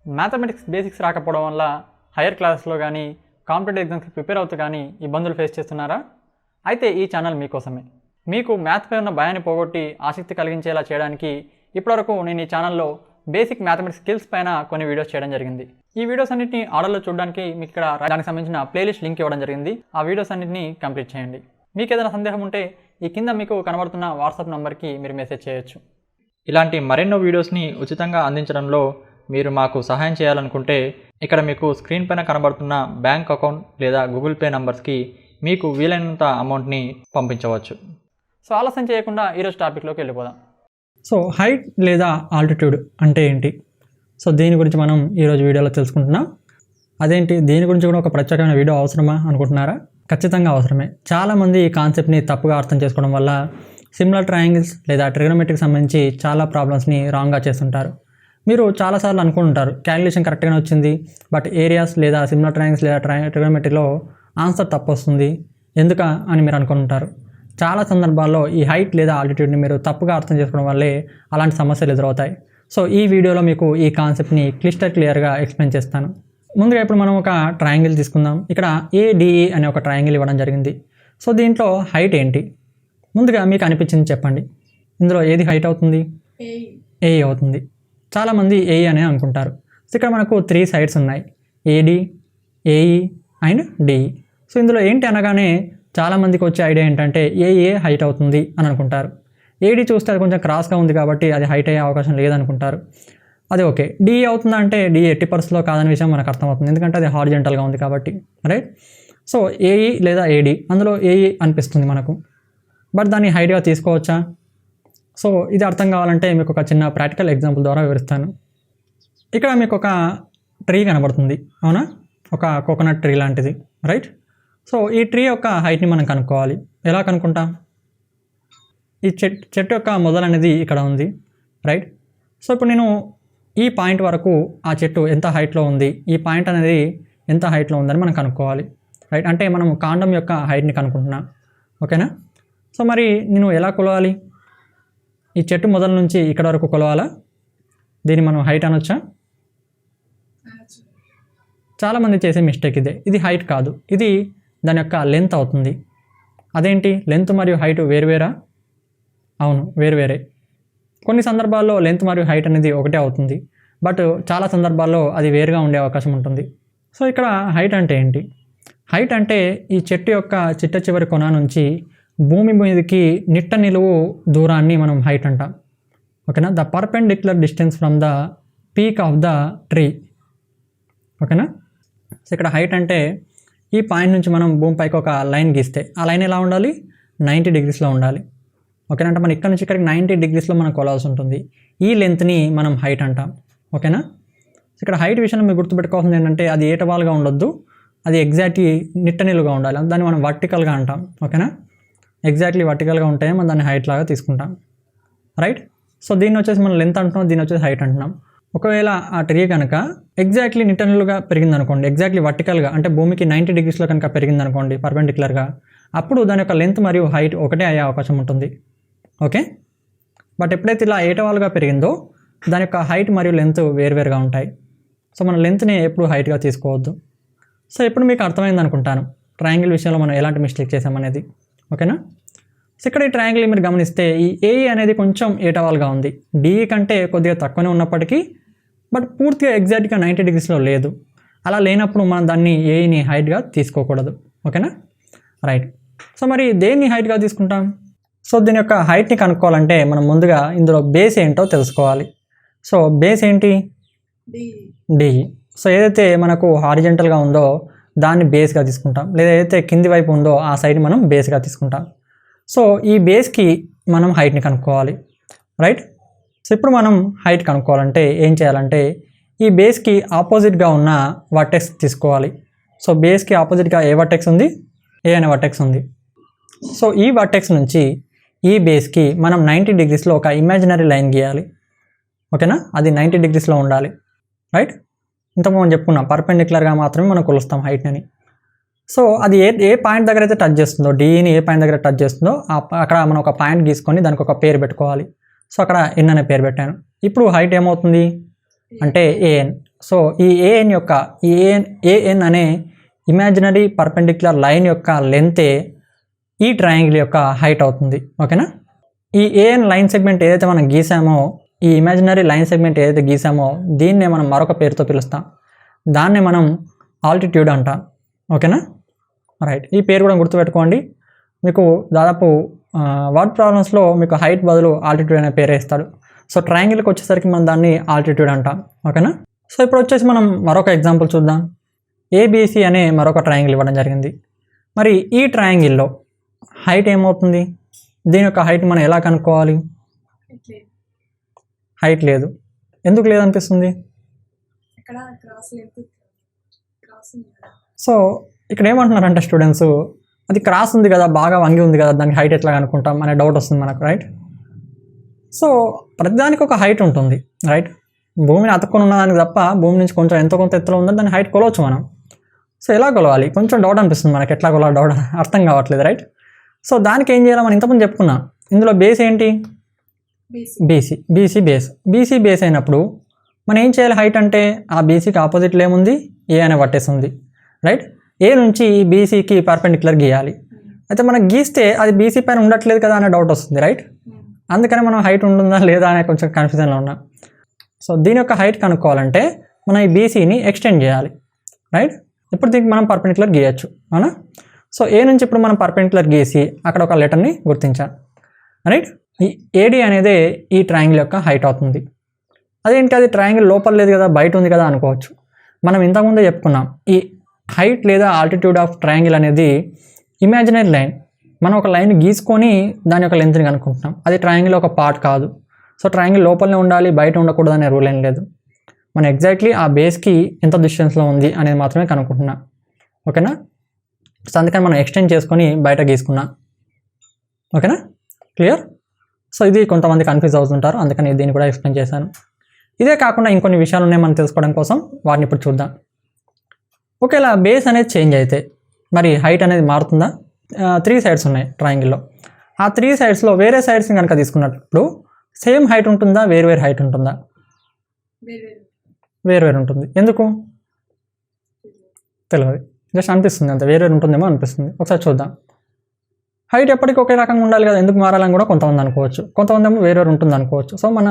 Mathematics basics రాకపోవడం వల్ల hire క్లాస్లో కానీ కాంపిటేటివ్ ఎగ్జామ్స్కి ప్రిపేర్ అవుతూ కానీ ఇబ్బందులు ఫేస్ చేస్తున్నారా? అయితే ఈ ఛానల్ మీకోసమే. మీకు మ్యాథ్పై ఉన్న భయాన్ని పోగొట్టి ఆసక్తి కలిగించేలా చేయడానికి ఇప్పటివరకు నేను ఈ ఛానల్లో బేసిక్ మ్యాథమెటిక్స్ స్కిల్స్ పైన కొన్ని వీడియోస్ చేయడం జరిగింది. ఈ వీడియోస్ అన్నింటినీ ఆర్డర్లో చూడడానికి మీకు ఇక్కడ దానికి సంబంధించిన ప్లేలిస్ట్ లింక్ ఇవ్వడం జరిగింది. ఆ వీడియోస్ అన్నింటినీ కంప్లీట్ చేయండి. మీకు ఏదైనా సందేహం ఉంటే ఈ కింద మీకు కనబడుతున్న వాట్సాప్ నెంబర్కి మీరు మెసేజ్ చేయొచ్చు. ఇలాంటి మరెన్నో వీడియోస్ని ఉచితంగా అందించడంలో మీరు మాకు సహాయం చేయాలనుకుంటే ఇక్కడ మీకు స్క్రీన్ పైన కనబడుతున్న బ్యాంక్ అకౌంట్ లేదా గూగుల్ పే నంబర్స్కి మీకు వీలైనంత అమౌంట్ని పంపించవచ్చు. సో ఆలస్యం చేయకుండా ఈరోజు టాపిక్లోకి వెళ్ళిపోదాం. సో హైట్ లేదా ఆల్టిట్యూడ్ అంటే ఏంటి? సో దీని గురించి మనం ఈరోజు వీడియోలో తెలుసుకుంటున్నాం. అదేంటి, దీని గురించి కూడా ఒక ప్రత్యేకమైన వీడియో అవసరమా అనుకుంటున్నారా? ఖచ్చితంగా అవసరమే. చాలామంది ఈ కాన్సెప్ట్ని తప్పుగా అర్థం చేసుకోవడం వల్ల సిమిలర్ ట్రయాంగిల్స్ లేదా ట్రిగనోమెట్రీకి సంబంధించి చాలా ప్రాబ్లమ్స్ని రాంగ్గా చేస్తుంటారు. మీరు చాలాసార్లు అనుకుంటుంటారు క్యాలిక్యులేషన్ కరెక్ట్గానే వచ్చింది, బట్ ఏరియాస్ లేదా సిమిలర్ ట్రయాంగిల్స్ లేదా ట్రిగనోమెట్రీలో ఆన్సర్ తప్పు వస్తుంది ఎందుక అని మీరు అనుకుంటారు. చాలా సందర్భాల్లో ఈ హైట్ లేదా ఆల్టిట్యూడ్ని మీరు తప్పుగా అర్థం చేసుకోవడం వల్లే అలాంటి సమస్యలు ఎదురవుతాయి. సో ఈ వీడియోలో మీకు ఈ కాన్సెప్ట్ని క్లియర్గా ఎక్స్ప్లెయిన్ చేస్తాను. ముందుగా ఇప్పుడు మనం ఒక ట్రయాంగిల్ తీసుకుందాం. ఇక్కడ ADE అనే ఒక ట్రయాంగిల్ ఇవ్వడం జరిగింది. సో దీంట్లో హైట్ ఏంటి? ముందుగా మీకు అనిపించింది చెప్పండి. ఇందులో ఏది హైట్ అవుతుంది? AE అవుతుంది. చాలామంది AE అనే అనుకుంటారు. సో ఇక్కడ మనకు 3 సైడ్స్ ఉన్నాయి, AD, AE and DE. So ఇందులో ఏంటి అనగానే చాలామందికి వచ్చే ఐడియా ఏంటంటే AE హైట్ అవుతుంది అని అనుకుంటారు. AD చూస్తే అది కొంచెం క్రాస్గా ఉంది కాబట్టి అది హైట్ అయ్యే అవకాశం లేదనుకుంటారు. అది ఓకే. DE అవుతుందా అంటే DE ఎట్టి పరిస్థితిలో కాదని విషయం మనకు అర్థమవుతుంది, ఎందుకంటే అది హారిజెంటల్గా ఉంది కాబట్టి, రైట్? సో AE లేదా AD, అందులో AE అనిపిస్తుంది మనకు, బట్ దాన్ని హైట్గా తీసుకోవచ్చా? సో ఇది అర్థం కావాలంటే మీకు ఒక చిన్న ప్రాక్టికల్ ఎగ్జాంపుల్ ద్వారా వివరిస్తాను. ఇక్కడ మీకు ఒక ట్రీ కనబడుతుంది, అవునా? ఒక కోకోనట్ ట్రీ లాంటిది, రైట్? సో ఈ ట్రీ యొక్క హైట్ని మనం కనుక్కోవాలి. ఎలా కనుక్కుంటాం? ఈ చెట్టు యొక్క మొదలు అనేది ఇక్కడ ఉంది, రైట్? సో ఇప్పుడు నేను ఈ పాయింట్ వరకు ఆ చెట్టు ఎంత హైట్లో ఉంది, ఈ పాయింట్ అనేది ఎంత హైట్లో ఉందని మనం కనుక్కోవాలి, రైట్? అంటే మనం కాండం యొక్క హైట్ని కనుక్కుంటున్నాం, ఓకేనా? సో మరి నేను ఎలా కొలవాలి? ఈ చెట్టు మొదల నుంచి ఇక్కడ వరకు కొలవాలా? దీన్ని మనం హైట్ అనొచ్చా? చాలామంది చేసే మిస్టేక్ ఇదే. ఇది హైట్ కాదు, ఇది దాని యొక్క లెంత్ అవుతుంది. అదేంటి, లెంత్ మరియు హైట్ వేరువేరా? అవును, వేరువేరే. కొన్ని సందర్భాల్లో లెంత్ మరియు హైట్ అనేది ఒకటే అవుతుంది, బట్ చాలా సందర్భాల్లో అది వేరుగా ఉండే అవకాశం ఉంటుంది. సో ఇక్కడ హైట్ అంటే ఏంటి? హైట్ అంటే ఈ చెట్టు యొక్క చిట్ట చివరి కొన నుంచి భూమి మీదకి నిట్ట నిలువు దూరాన్ని మనం హైట్ అంటాం, ఓకేనా? The perpendicular distance from the peak of the tree, ఓకేనా? సో ఇక్కడ హైట్ అంటే ఈ పాయింట్ నుంచి మనం భూమిపైకి ఒక లైన్ గీస్తే ఆ లైన్ ఎలా ఉండాలి? 90 డిగ్రీస్లో ఉండాలి, ఓకేనా? అంటే మనం ఇక్కడ నుంచి ఇక్కడికి 90 డిగ్రీస్లో మనం కొలాల్సి ఉంటుంది. ఈ లెంత్ని మనం హైట్ అంటాం, ఓకేనా? ఇక్కడ హైట్ విషయంలో మీరు గుర్తుపెట్టుకోవాల్సింది ఏంటంటే అది ఏటవాలుగా ఉండొద్దు, అది ఎగ్జాక్ట్లీ నిట్ట నిలువుగా ఉండాలి. దాన్ని మనం వర్టికల్గా అంటాం, ఓకేనా? ఎగ్జాక్ట్లీ వర్టికల్గా ఉంటే మనం దాన్ని హైట్ లాగా తీసుకుంటాం, రైట్? సో దీన్ని వచ్చేసి మనం లెంత్ అంటున్నాం, దీన్ని వచ్చేసి హైట్ అంటున్నాం. ఒకవేళ ఆ ట్రీ కనుక ఎగ్జాక్ట్లీ నిట్టనిలుగా పెరిగిందనుకోండి, ఎగ్జాక్ట్లీ వర్టికల్గా అంటే భూమికి 90 డిగ్రీస్లో కనుక పెరిగిందనుకోండి పర్పెండిక్యులర్గా, అప్పుడు దాని యొక్క లెంత్ మరియు హైట్ ఒకటే అయ్యే అవకాశం ఉంటుంది, ఓకే? బట్ ఎప్పుడైతే ఇలా ఏటవాలుగా పెరిగిందో దాని యొక్క హైట్ మరియు లెంత్ వేరువేరుగా ఉంటాయి. సో మన లెంత్ని ఎప్పుడు హైట్గా తీసుకోవద్దు. సో ఇప్పుడు మీకు అర్థమైంది అనుకుంటాను ట్రయాంగిల్ విషయంలో మనం ఎలాంటి మిస్టేక్ చేసామనేది, ఓకేనా? సో ఇక్కడ ఈ ట్రయాంగిల్ మీరు గమనిస్తే ఈ AE అనేది కొంచెం ఏటవాలుగా ఉంది, DE కంటే కొద్దిగా తక్కువనే ఉన్నప్పటికీ, బట్ పూర్తిగా ఎగ్జాక్ట్గా 90 డిగ్రీస్లో లేదు. అలా లేనప్పుడు మనం దాన్ని AEని హైట్గా తీసుకోకూడదు, ఓకేనా? రైట్. సో మరి దేన్ని హైట్గా తీసుకుంటాం? సో దీని యొక్క హైట్ని కనుక్కోవాలంటే మనం ముందుగా ఇందులో బేస్ ఏంటో తెలుసుకోవాలి. సో బేస్ ఏంటి? DE. సో ఏదైతే మనకు హారిజెంటల్గా ఉందో దాన్ని బేస్గా తీసుకుంటాం, లేదా ఏదైతే కింది వైపు ఉందో ఆ సైడ్ మనం బేస్గా తీసుకుంటాం. సో ఈ బేస్కి మనం హైట్ని కనుక్కోవాలి, రైట్? సో ఇప్పుడు మనం హైట్ కనుక్కోవాలంటే ఏం చేయాలంటే ఈ బేస్కి ఆపోజిట్గా ఉన్న వర్టెక్స్ తీసుకోవాలి. సో బేస్కి ఆపోజిట్గా ఏ వర్టెక్స్ ఉంది? A అనే వర్టెక్స్ ఉంది. సో ఈ వర్టెక్స్ నుంచి ఈ బేస్కి మనం 90 డిగ్రీస్లో ఒక ఇమాజినరీ లైన్ గీయాలి, ఓకేనా? అది 90 డిగ్రీస్లో ఉండాలి, రైట్? ఇంతకు మనం చెప్పుకున్నాం పర్పెండిక్యులర్గా మాత్రమే మనం కొలుస్తాం హైట్ అని. సో అది ఏ పాయింట్ దగ్గర అయితే టచ్ చేస్తుందో, DEని ఏ పాయింట్ దగ్గర టచ్ చేస్తుందో అక్కడ మనం ఒక పాయింట్ గీసుకొని దానికి ఒక పేరు పెట్టుకోవాలి. సో అక్కడ N అనే పేరు పెట్టాను. ఇప్పుడు హైట్ ఏమవుతుంది అంటే AN. సో ఈ ఏఎన్ యొక్క ఏఎన్ అనే ఇమాజినరీ పర్పెండిక్యులర్ లైన్ యొక్క లెంతే ఈ ట్రయాంగిల్ యొక్క హైట్ అవుతుంది. ఓకేనా. ఈ ఏఎన్ లైన్ సెగ్మెంట్ ఏదైతే మనం గీసామో, ఈ ఇమాజినరీ లైన్ సెగ్మెంట్ ఏదైతే గీసామో దీన్నే మనం మరొక పేరుతో పిలుస్తాం. దాన్నే మనం ఆల్టిట్యూడ్ అంటాం. ఓకేనా. రైట్, ఈ పేరు కూడా గుర్తుపెట్టుకోండి. మీకు దాదాపు వర్డ్ ప్రాబ్లమ్స్లో మీకు హైట్ బదులు ఆల్టిట్యూడ్ అనే పేరే ఇస్తాడు. సో ట్రయాంగిల్కి వచ్చేసరికి మనం దాన్ని ఆల్టిట్యూడ్ అంటాం. ఓకేనా. సో ఇప్పుడు వచ్చేసి మనం మరొక ఎగ్జాంపుల్ చూద్దాం. ఏబిసి అనే మరొక ట్రయాంగిల్ ఇవ్వడం జరిగింది. మరి ఈ ట్రయాంగిల్లో హైట్ ఏమవుతుంది? దీని యొక్క హైట్ మనం ఎలా కనుక్కోవాలి? హైట్ లేదు. ఎందుకు లేదనిపిస్తుంది? సో ఇక్కడ ఏమంటున్నారంటే స్టూడెంట్స్, అది క్రాస్ ఉంది కదా, బాగా వంగి ఉంది కదా, దానికి హైట్ ఎట్లా కనుక్కుంటాం అనే డౌట్ వస్తుంది మనకు. రైట్. సో ప్రతిదానికి ఒక హైట్ ఉంటుంది. రైట్. భూమిని అతుక్కొని ఉన్నదానికి తప్ప భూమి నుంచి కొంచెం ఎంతో కొంత ఎత్తులో ఉందని దాన్ని హైట్ కొలవచ్చు మనం. సో ఎలా కొలవాలి? కొంచెం డౌట్ అనిపిస్తుంది మనకి, ఎట్లా కొలవాలి డౌట్ అర్థం కావట్లేదు. రైట్. సో దానికి ఏం చేయాలి? మనం ఇంతకుముందు చెప్పుకున్నాం. ఇందులో బేస్ ఏంటి? బీసీ బేస్ అయినప్పుడు మనం ఏం చేయాలి? హైట్ అంటే ఆ బీసీకి ఆపోజిట్లో ఏముంది? ఏ అనే వర్టెక్స్ ఉంది. రైట్. ఏ నుంచి బీసీకి పర్పెండిక్యులర్ గీయాలి. అయితే మనం గీస్తే అది బీసీ పైన ఉండట్లేదు కదా అనే డౌట్ వస్తుంది. రైట్. అందుకని మనం హైట్ ఉంటుందా లేదా అనే కొంచెం కన్ఫ్యూజన్లో ఉన్నాం. సో దీని యొక్క హైట్ కనుక్కోవాలంటే మనం ఈ బీసీని ఎక్స్టెండ్ చేయాలి. రైట్. ఇప్పుడు దీనికి మనం పర్పెండిక్యులర్ గీయచ్చు, అవునా. సో ఏ నుంచి ఇప్పుడు మనం పర్పెండిక్యులర్ గీసి అక్కడ ఒక లెటర్ని గుర్తించాం. రైట్. ఈ ఏడి అనేది ఈ ట్రయాంగిల్ యొక్క హైట్ అవుతుంది. అదేంటి, అది ట్రయాంగిల్ లోపల లేదు కదా, బయట ఉంది కదా అనుకోవచ్చు. మనం ఇంతకుముందే చెప్పుకున్నాం, ఈ హైట్ లేదా ఆల్టిట్యూడ్ ఆఫ్ ట్రయాంగిల్ అనేది ఇమాజినరీ లైన్. మనం ఒక లైన్ గీసుకొని దాని యొక్క లెంత్ని కనుక్కుంటున్నాం. అది ట్రయాంగిల్ ఒక పార్ట్ కాదు. సో ట్రయాంగిల్ లోపలనే ఉండాలి, బయట ఉండకూడదు అనే రూల్ ఏం లేదు. మనం ఎగ్జాక్ట్లీ ఆ బేస్కి ఎంత డిస్టెన్స్లో ఉంది అనేది మాత్రమే కనుక్కుంటున్నాం. ఓకేనా. సో అందుకని మనం ఎక్స్టెండ్ చేసుకొని బయట గీసుకున్నాం. ఓకేనా, క్లియర్. సో ఇది కొంతమంది కన్ఫ్యూజ్ అవుతుంటారు, అందుకని దీన్ని కూడా ఎక్స్ప్లెయిన్ చేశాను. ఇదే కాకుండా ఇంకొన్ని విషయాలు ఉన్నాయి మనం తెలుసుకోవడం కోసం, వాటిని ఇప్పుడు చూద్దాం. ఒకవేళ బేస్ అనేది చేంజ్ అయితే మరి హైట్ అనేది మారుతుందా? 3 సైడ్స్ ఉన్నాయి ట్రయాంగిల్లో. ఆ 3 సైడ్స్లో వేరే సైడ్స్ని కనుక తీసుకున్నప్పుడు సేమ్ హైట్ ఉంటుందా, వేరు హైట్ ఉంటుందా? వేరు ఉంటుంది. ఎందుకు తెలియదు, జస్ట్ అనిపిస్తుంది అంతే, వేరు ఉంటుందేమో అనిపిస్తుంది. ఒకసారి చూద్దాం. హైట్ ఎప్పటికీ ఒకే రకంగా ఉండాలి కదా, ఎందుకు మారాలని కూడా కొంతమంది అనుకోవచ్చు, కొంతమంది ఏమో వేరు ఉంటుంది అనుకోవచ్చు. సో మన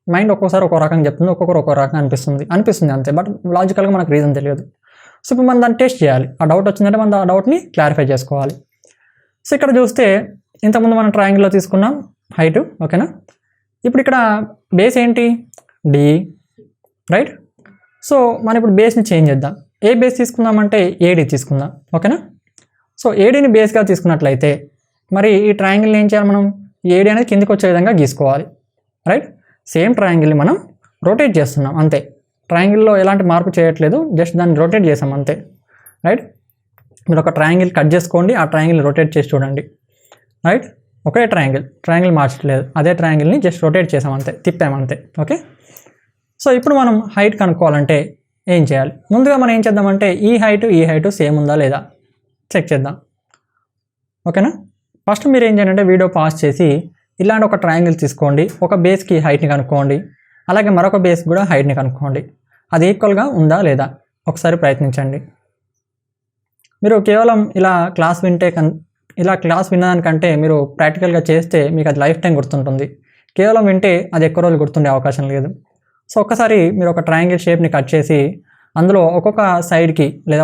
మైండ్ ఒక్కోసారి ఒక్కో రకంగా చెప్తుంది, ఒక్కొక్కరు ఒక్కో రకంగా అనిపిస్తుంది అంతే. బట్ లాజికల్గా మనకు రీజన్ తెలియదు. సో ఇప్పుడు మనం దాన్ని టెస్ట్ చేయాలి. ఆ డౌట్ వచ్చిందంటే మనం ఆ డౌట్ని క్లారిఫై చేసుకోవాలి. సో ఇక్కడ చూస్తే ఇంతకుముందు మనం ట్రయాంగిల్లో తీసుకున్నాం హైట్. ఓకేనా. ఇప్పుడు ఇక్కడ బేస్ ఏంటి? డి. రైట్. సో మనం ఇప్పుడు బేస్ని చేంజ్ చేద్దాం. ఏ బేస్ తీసుకుందామంటే ఏడి తీసుకుందాం. ఓకేనా. సో ఏడీని బేస్గా తీసుకున్నట్లయితే మరి ఈ ట్రయాంగిల్ని ఏం చేయాలి? మనం ఏడి అనేది కిందికి వచ్చే విధంగా గీసుకోవాలి. రైట్. సేమ్ ట్రయాంగిల్ని మనం రొటేట్ చేస్తున్నాం అంతే. ట్రయాంగిల్లో ఎలాంటి మార్పు చేయట్లేదు, జస్ట్ దాన్ని రొటేట్ చేసాం అంతే. రైట్. మీరు ఒక ట్రయాంగిల్ కట్ చేసుకోండి, ఆ ట్రయాంగిల్ని రొటేట్ చేసి చూడండి. రైట్. ఒకే ట్రయాంగిల్ మార్చట్లేదు, అదే ట్రయాంగిల్ని జస్ట్ రొటేట్ చేసాం అంతే, తిప్పామంతే. ఓకే. సో ఇప్పుడు మనం హైట్ కనుక్కోవాలంటే ఏం చేయాలి? ముందుగా మనం ఏం చేద్దామంటే ఈ హైట్ సేమ్ ఉందా లేదా చెక్ చేద్దాం. ఓకేనా. ఫస్ట్ మీరు ఏం చేయాలంటే వీడియో పాజ్ చేసి ఇలాంటి ఒక ట్రయాంగిల్ తీసుకోండి, ఒక బేస్కి హైట్ని కనుక్కోండి, అలాగే మరొక బేస్ కూడా హైట్ని కనుక్కోండి. అది ఈక్వల్గా ఉందా లేదా ఒకసారి ప్రయత్నించండి. మీరు కేవలం ఇలా క్లాస్ వినడానికంటే మీరు ప్రాక్టికల్గా చేస్తే మీకు అది లైఫ్ టైం గుర్తుంటుంది. కేవలం వింటే అది ఎక్కువ రోజులు గుర్తుండే అవకాశం లేదు. సో ఒక్కసారి మీరు ఒక ట్రయాంగిల్ షేప్ని కట్ చేసి అందులో ఒక్కొక్క సైడ్కి లేదా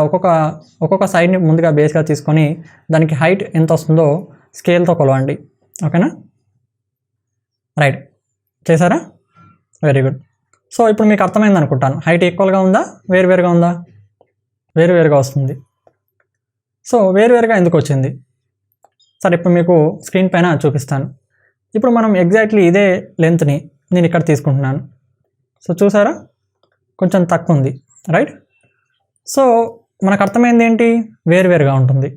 ఒక్కొక్క సైడ్ని ముందుగా బేస్గా తీసుకొని దానికి హైట్ ఎంత వస్తుందో స్కేల్తో కొలవండి. ఓకేనా. రైట్, చేశారా? Very good. సో ఇప్పుడు మీకు అర్థమైంది అనుకుంటాను. హైట్ ఈక్వల్గా ఉందా, వేరువేరుగా ఉందా? వేరువేరుగా వస్తుంది. సో వేరువేరుగా ఎందుకు వచ్చింది? సరే, ఇప్పుడు మీకు స్క్రీన్ పైన చూపిస్తాను. ఇప్పుడు మనం ఎగ్జాక్ట్లీ ఇదే లెంత్ని నేను ఇక్కడ తీసుకుంటున్నాను. సో చూసారా, కొంచెం తక్కువ ఉంది. రైట్. సో మనకు అర్థమైంది ఏంటి? వేరువేరుగా ఉంటుంది.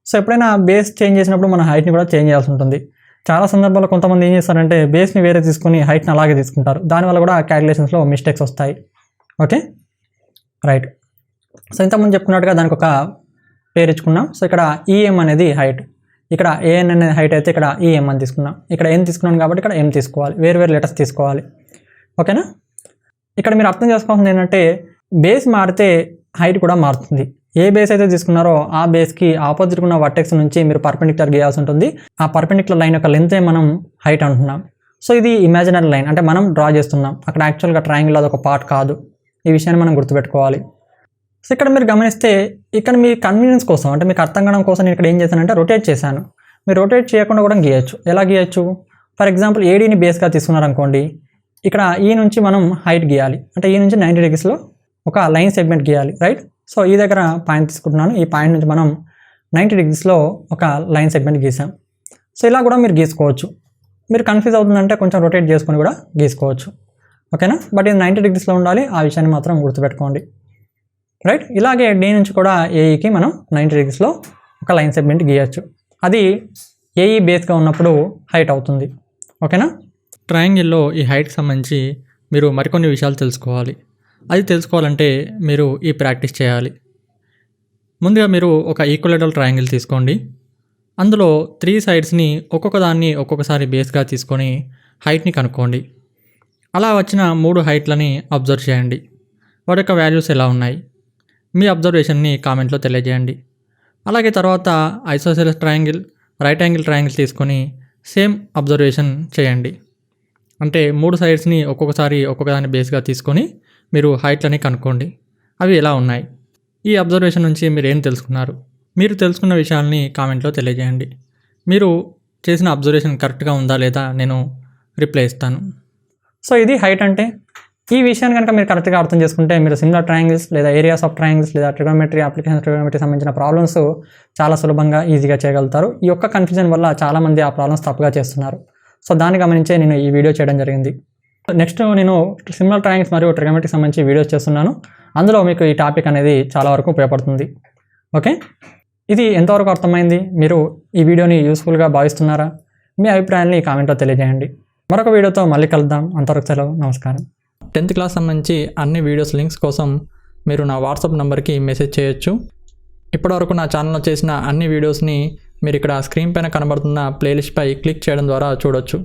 సో ఎప్పుడైనా బేస్ చేంజ్ చేసినప్పుడు మన హైట్ని కూడా చేంజ్ చేయాల్సి ఉంటుంది. చాలా సందర్భాల్లో కొంతమంది ఏం చేస్తారంటే బేస్ని వేరే తీసుకొని హైట్ని అలాగే తీసుకుంటారు. దానివల్ల కూడా క్యాలిక్యులేషన్స్లో మిస్టేక్స్ వస్తాయి. Okay, right. సో ఇంతకుముందు చెప్పుకున్నట్టుగా దానికి ఒక పేరు ఇచ్చుకున్నాం. సో ఇక్కడ ఈఎం అనేది హైట్, ఇక్కడ ఏఎన్ అనేది హైట్ అయితే ఇక్కడ ఈఎం అని తీసుకున్నాం. ఇక్కడ ఎన్ తీసుకున్నాను కాబట్టి ఇక్కడ ఎం తీసుకోవాలి, వేరు లెటర్స్ తీసుకోవాలి. ఓకేనా. ఇక్కడ మీరు అర్థం చేసుకోవాల్సింది ఏంటంటే బేస్ మారితే హైట్ కూడా మారుతుంది. ఏ బేస్ అయితే తీసుకున్నారో ఆ బేస్కి ఆపోజిట్ ఉన్న వర్టెక్స్ నుంచి మీరు పర్పెండిక్యులర్ గీయాల్సి ఉంటుంది. ఆ పర్పెండిక్యులర్ లైన్ యొక్క లెంతే మనం హైట్ అంటున్నాం. సో ఇది ఇమాజినరీ లైన్, అంటే మనం డ్రా చేస్తున్నాం. అక్కడ యాక్చువల్గా ట్రయాంగిల్ అది ఒక పార్ట్ కాదు. ఈ విషయాన్ని మనం గుర్తుపెట్టుకోవాలి. సో ఇక్కడ మీరు గమనిస్తే ఇక్కడ మీ కన్వీనియన్స్ కోసం, అంటే మీకు అర్థం కావడం కోసం నేను ఇక్కడ ఏం చేశానంటే రొటేట్ చేశాను. మీరు రొటేట్ చేయకుండా కూడా గీయచ్చు. ఎలా గీయచ్చు? ఫర్ ఎగ్జాంపుల్ ఏడీని బేస్గా తీసుకున్నారనుకోండి, ఇక్కడ ఈ నుంచి మనం హైట్ గీయాలి. అంటే ఈ నుంచి 90 degreesలో ఒక లైన్ సెగ్మెంట్ గీయాలి, రైట్? సో ఈ దగ్గర పాయింట్ తీసుకుంటున్నాను. ఈ పాయింట్ నుంచి మనం 90 degreesలో ఒక లైన్ సెగ్మెంట్ గీసాం. సో ఇలా కూడా మీరు గీసుకోవచ్చు. మీరు కన్ఫ్యూజ్ అవుతుందంటే కొంచెం రొటేట్ చేసుకొని కూడా గీసుకోవచ్చు, ఓకేనా? బట్ ఇది 90 degreesలో ఉండాలి. ఆ విషయాన్ని మాత్రం గుర్తుపెట్టుకోండి, రైట్? ఇలాగే డి నుంచి కూడా ఏఈకి మనం 90 degreesలో ఒక లైన్ సెగ్మెంట్ గీయచ్చు. అది ఏఈ బేస్గా ఉన్నప్పుడు హైట్ అవుతుంది, ఓకేనా? ట్రయాంగిల్లో ఈ హైట్కి సంబంధించి మీరు మరికొన్ని విషయాలు తెలుసుకోవాలి. అది తెలుసుకోవాలంటే మీరు ఈ ప్రాక్టీస్ చేయాలి. ముందుగా మీరు ఒక ఈక్వలేటరల్ ట్రయాంగిల్ తీసుకోండి. అందులో 3 సైడ్స్ని ఒక్కొక్క దాన్ని ఒక్కొక్కసారి బేస్గా తీసుకొని హైట్ని కనుక్కోండి. అలా వచ్చిన 3 హైట్లని అబ్జర్వ్ చేయండి. వాటి యొక్క వాల్యూస్ ఎలా ఉన్నాయి? మీ అబ్జర్వేషన్ని కామెంట్లో తెలియజేయండి. అలాగే తర్వాత isosceles triangle, right angle triangle తీసుకొని సేమ్ అబ్జర్వేషన్ చేయండి. అంటే 3 సైడ్స్ని ఒక్కొక్కసారి ఒక్కొక్కదాన్ని బేస్గా తీసుకొని మీరు హైట్లని కనుక్కోండి. అవి ఎలా ఉన్నాయి? ఈ అబ్జర్వేషన్ నుంచి మీరు ఏం తెలుసుకున్నారు? మీరు తెలుసుకున్న విషయాల్ని కామెంట్లో తెలియజేయండి. మీరు చేసిన అబ్జర్వేషన్ కరెక్ట్గా ఉందా లేదా నేను రిప్లై ఇస్తాను. సో ఇది హైట్ అంటే. ఈ విషయాన్ని కనుక మీరు కరెక్ట్గా అర్థం చేసుకుంటే మీరు సిమిలర్ ట్రయాంగిల్స్ లేదా ఏరియాస్ ఆఫ్ ట్రయాంగిల్స్ లేదా ట్రిగోనోమెట్రీ అప్లికేషన్ ట్రిగోనోమెట్రీ సంబంధించిన ప్రాబ్లమ్స్ చాలా సులభంగా ఈజీగా చేయగలుగుతారు. ఈ యొక్క కన్ఫ్యూజన్ వల్ల చాలామంది ఆ ప్రాబ్లమ్స్ తప్పుగా చేస్తున్నారు. సో దాన్ని గమనించే నేను ఈ వీడియో చేయడం జరిగింది. నెక్స్ట్ నేను సిమిలర్ ట్రయాంగిల్స్ మరియు ట్రిగోనోమెట్రీకి సంబంధించి వీడియోస్ చేస్తున్నాను. అందులో మీకు ఈ టాపిక్ అనేది చాలా వరకు ఉపయోగపడుతుంది, ఓకే? ఇది ఎంతవరకు అర్థమైంది? మీరు ఈ వీడియోని యూస్ఫుల్గా భావిస్తున్నారా? మీ అభిప్రాయాన్ని కామెంట్లో తెలియజేయండి. మరొక వీడియోతో మళ్ళీ కలుద్దాం. అంతవరకు సెలవు, నమస్కారం. 10th క్లాస్ సంబంధించి అన్ని వీడియోస్ లింక్స్ కోసం మీరు నా వాట్సాప్ నెంబర్కి మెసేజ్ చేయొచ్చు. ఇప్పటివరకు నా ఛానల్లో చేసిన అన్ని వీడియోస్ని మీరు ఇక్కడ స్క్రీన్ పైన కనబడుతున్న ప్లేలిస్ట్పై క్లిక్ చేయడం ద్వారా చూడొచ్చు.